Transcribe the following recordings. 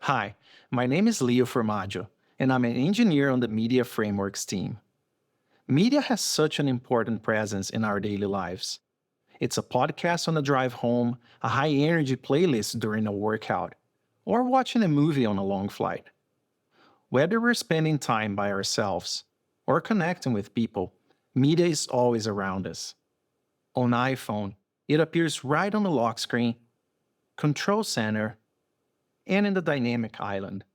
Hi, my name is Leo Formaggio, and I'm an engineer on the Media Frameworks team. Media has such an important presence in our daily lives. It's a podcast on the drive home, a high-energy playlist during a workout, or watching a movie on a long flight. Whether we're spending time by ourselves or connecting with people, media is always around us. On iPhone, it appears right on the lock screen, control center, and in the dynamic island.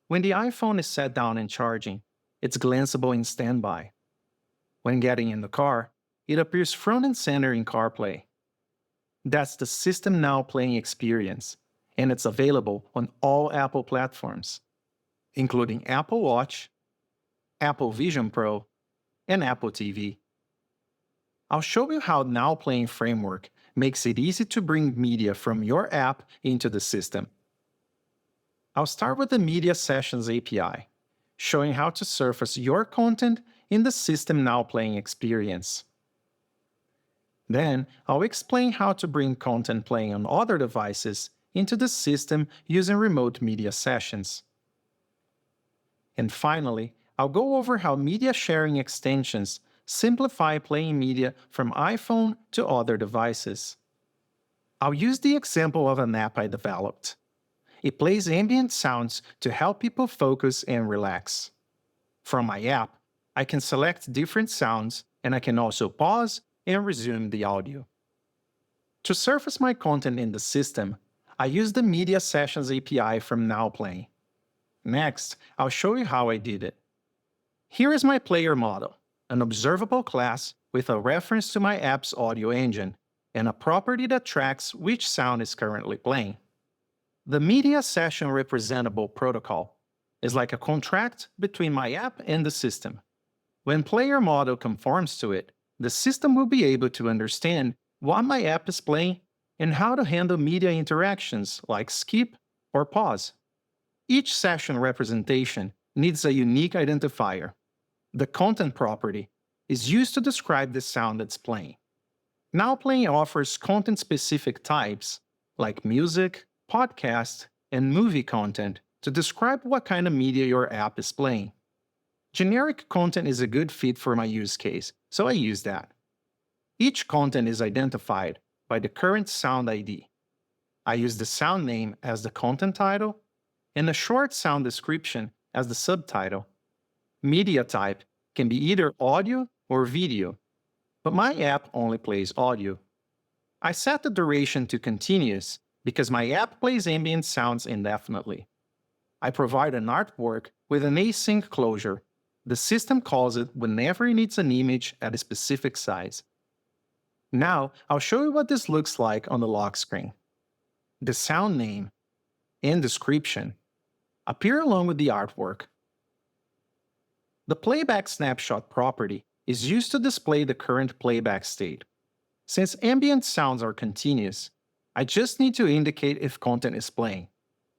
When the iPhone is set down and charging, it's glanceable in standby. When getting in the car, it appears front and center in CarPlay. That's the System Now playing experience, and it's available on all Apple platforms, including Apple Watch, Apple Vision Pro, and Apple TV. I'll show you how Now Playing Framework makes it easy to bring media from your app into the system. I'll start with the Media Sessions API, showing how to surface your content in the System Now Playing experience. Then, I'll explain how to bring content playing on other devices into the system using remote media sessions. And finally, I'll go over how media sharing extensions simplify playing media from iPhone to other devices. I'll use the example of an app I developed. It plays ambient sounds to help people focus and relax. From my app, I can select different sounds, and I can also pause and resume the audio. To surface my content in the system, I use the Media Sessions API from Now Playing. Next, I'll show you how I did it. Here is my player model, an observable class with a reference to my app's audio engine, and a property that tracks which sound is currently playing. The Media Session Representable protocol is like a contract between my app and the system. When player model conforms to it, the system will be able to understand what my app is playing and how to handle media interactions like skip or pause. Each session representation needs a unique identifier. The content property is used to describe the sound that's playing. Now Playing offers content-specific types like music, podcast, and movie content to describe what kind of media your app is playing. Generic content is a good fit for my use case, so I use that. Each content is identified by the current sound ID. I use the sound name as the content title and a short sound description as the subtitle. Media type can be either audio or video, but my app only plays audio. I set the duration to continuous because my app plays ambient sounds indefinitely. I provide an artwork with an async closure. The system calls it whenever it needs an image at a specific size. Now, I'll show you what this looks like on the lock screen. The sound name and description appear along with the artwork. The playback snapshot property is used to display the current playback state. Since ambient sounds are continuous, I just need to indicate if content is playing.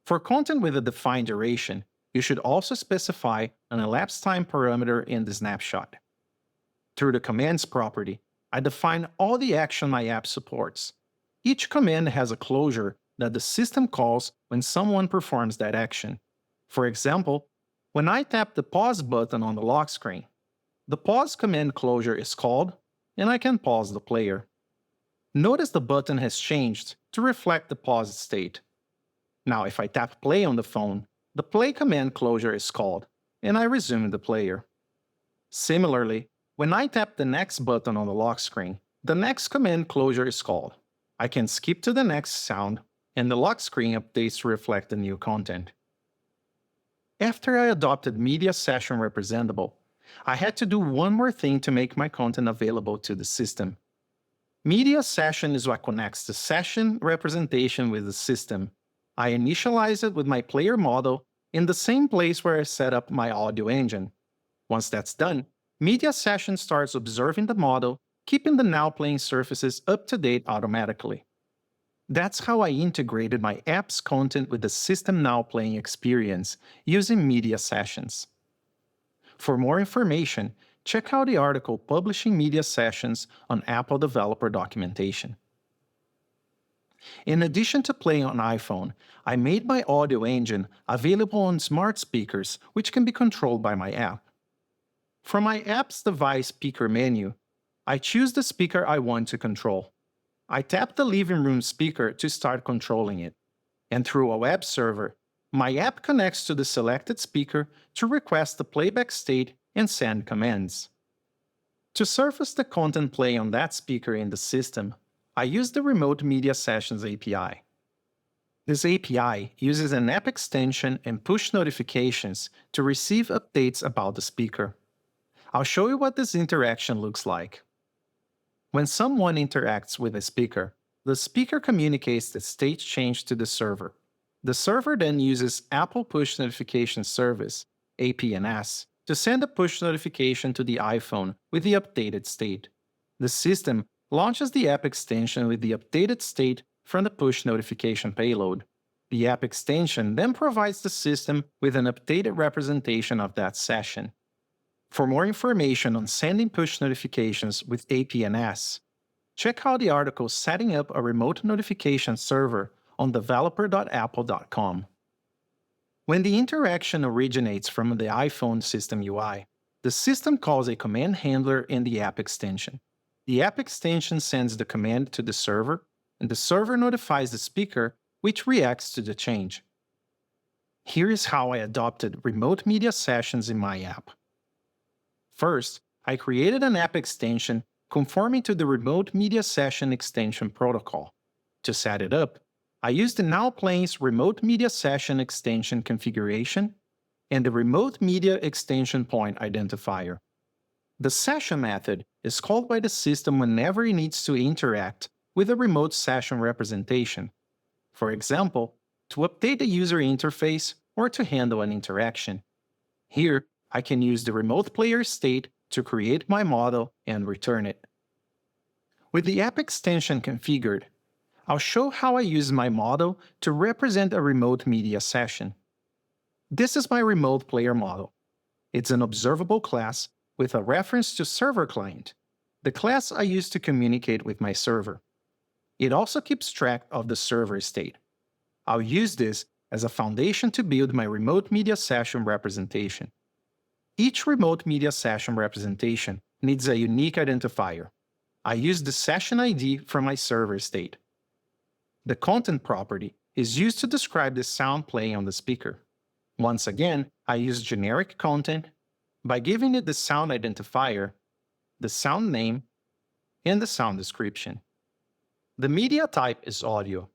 For content with a defined duration, you should also specify an elapsed time parameter in the snapshot. Through the commands property, I define all the action my app supports. Each command has a closure that the system calls when someone performs that action. For example, when I tap the pause button on the lock screen, the pause command closure is called, and I can pause the player. Notice the button has changed to reflect the paused state. Now if I tap play on the phone, the play command closure is called, and I resume the player. Similarly, when I tap the next button on the lock screen, the next command closure is called. I can skip to the next sound, and the lock screen updates to reflect the new content. After I adopted Media Session Representable, I had to do one more thing to make my content available to the system. Media Session is what connects the session representation with the system. I initialize it with my player model in the same place where I set up my audio engine. Once that's done, Media Session starts observing the model, keeping the Now Playing surfaces up to date automatically. That's how I integrated my app's content with the System Now Playing experience using Media Sessions. For more information, check out the article Publishing Media Sessions on Apple Developer Documentation. In addition to playing on iPhone, I made my audio engine available on smart speakers, which can be controlled by my app. From my app's device speaker menu, I choose the speaker I want to control. I tap the living room speaker to start controlling it, and through a web server, my app connects to the selected speaker to request the playback state and send commands. To surface the content play on that speaker in the system, I use the Remote Media Sessions API. This API uses an app extension and push notifications to receive updates about the speaker. I'll show you what this interaction looks like. When someone interacts with a speaker, the speaker communicates the state change to the server. The server then uses Apple Push Notification Service, APNS, to send a push notification to the iPhone with the updated state. The system launches the app extension with the updated state from the push notification payload. The app extension then provides the system with an updated representation of that session. For more information on sending push notifications with APNS, check out the article Setting Up a Remote Notification Server on developer.apple.com. When the interaction originates from the iPhone system UI, the system calls a command handler in the app extension. The app extension sends the command to the server, and the server notifies the speaker, which reacts to the change. Here is how I adopted remote media sessions in my app. First, I created an app extension conforming to the Remote Media Session Extension Protocol. To set it up, I used the Now Playing's Remote Media Session Extension configuration and the Remote Media Extension Point identifier. The session method is called by the system whenever it needs to interact with a remote session representation. For example, to update the user interface or to handle an interaction. Here, I can use the remote player state to create my model and return it. With the app extension configured, I'll show how I use my model to represent a remote media session. This is my remote player model. It's an observable class with a reference to server client, the class I use to communicate with my server. It also keeps track of the server state. I'll use this as a foundation to build my remote media session representation. Each remote media session representation needs a unique identifier. I use the session ID from my server state. The content property is used to describe the sound playing on the speaker. Once again, I use generic content by giving it the sound identifier, the sound name, and the sound description. The media type is audio,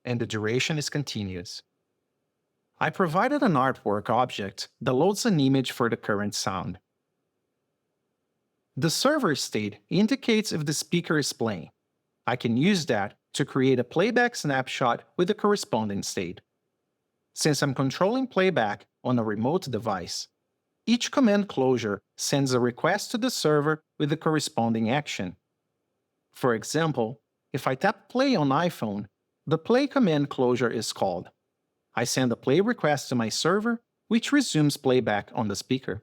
and the duration is continuous. I provided an artwork object that loads an image for the current sound. The server state indicates if the speaker is playing. I can use that to create a playback snapshot with the corresponding state. Since I'm controlling playback on a remote device, each command closure sends a request to the server with the corresponding action. For example, if I tap play on iPhone, the play command closure is called. I send a play request to my server, which resumes playback on the speaker.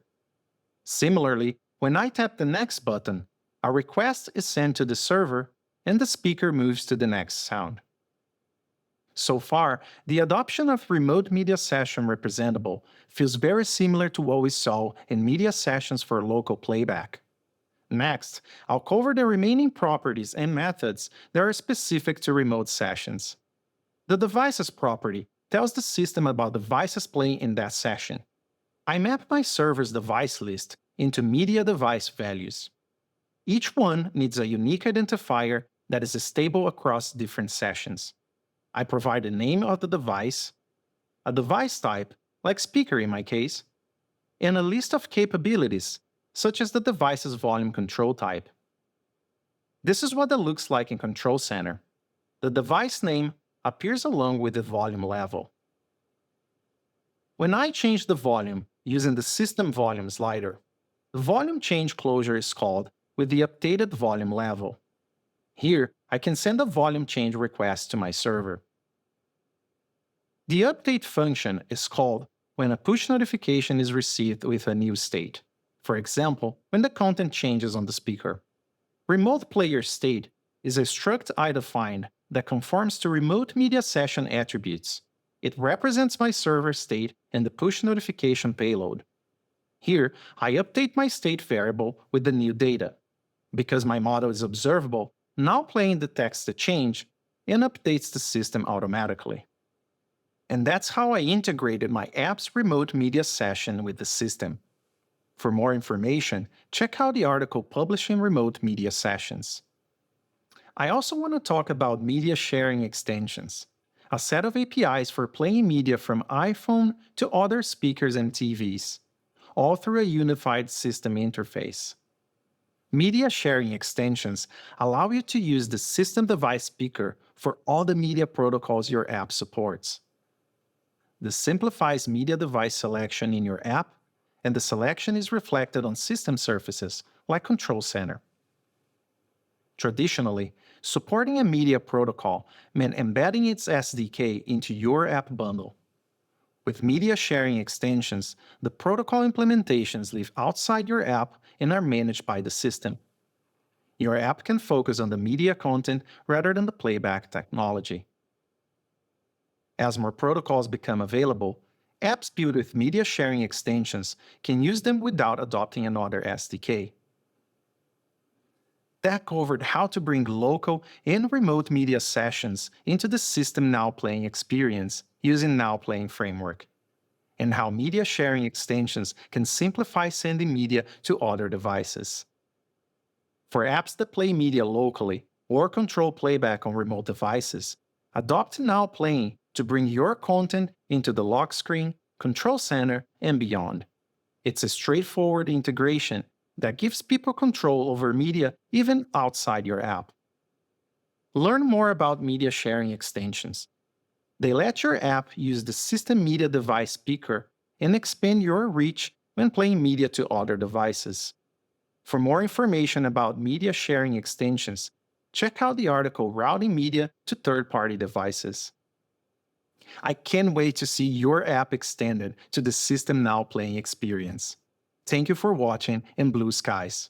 Similarly, when I tap the next button, a request is sent to the server and the speaker moves to the next sound. So far, the adoption of Remote Media Session Representable feels very similar to what we saw in media sessions for local playback. Next, I'll cover the remaining properties and methods that are specific to remote sessions. The Devices property tells the system about devices playing in that session. I map my server's device list into media device values. Each one needs a unique identifier that is stable across different sessions. I provide the name of the device, a device type, like speaker in my case, and a list of capabilities, such as the device's volume control type. This is what it looks like in Control Center. The device name appears along with the volume level. When I change the volume using the System Volume slider, the volume change closure is called with the updated volume level. Here, I can send a volume change request to my server. The update function is called when a push notification is received with a new state. For example, when the content changes on the speaker. Remote player state is a struct I defined that conforms to remote media session attributes. It represents my server state and the push notification payload. Here, I update my state variable with the new data. Because my model is observable, now playing detects the change and updates the system automatically. And that's how I integrated my app's remote media session with the system. For more information, check out the article Publishing Remote Media Sessions. I also want to talk about media sharing extensions, a set of APIs for playing media from iPhone to other speakers and TVs, all through a unified system interface. Media sharing extensions allow you to use the system device speaker for all the media protocols your app supports. This simplifies media device selection in your app, and the selection is reflected on system surfaces like Control Center. Traditionally, supporting a media protocol meant embedding its SDK into your app bundle. With media sharing extensions, the protocol implementations live outside your app and are managed by the system. Your app can focus on the media content rather than the playback technology. As more protocols become available, apps built with media sharing extensions can use them without adopting another SDK. That covered how to bring local and remote media sessions into the System Now Playing experience using Now Playing Framework, and how media sharing extensions can simplify sending media to other devices. For apps that play media locally or control playback on remote devices, adopt Now Playing to bring your content into the lock screen, Control Center, and beyond. It's a straightforward integration that gives people control over media even outside your app. Learn more about media sharing extensions. They let your app use the system media device speaker and expand your reach when playing media to other devices. For more information about media sharing extensions, check out the article Routing Media to Third-Party Devices. I can't wait to see your app extended to the System Now Playing experience. Thank you for watching, and blue skies.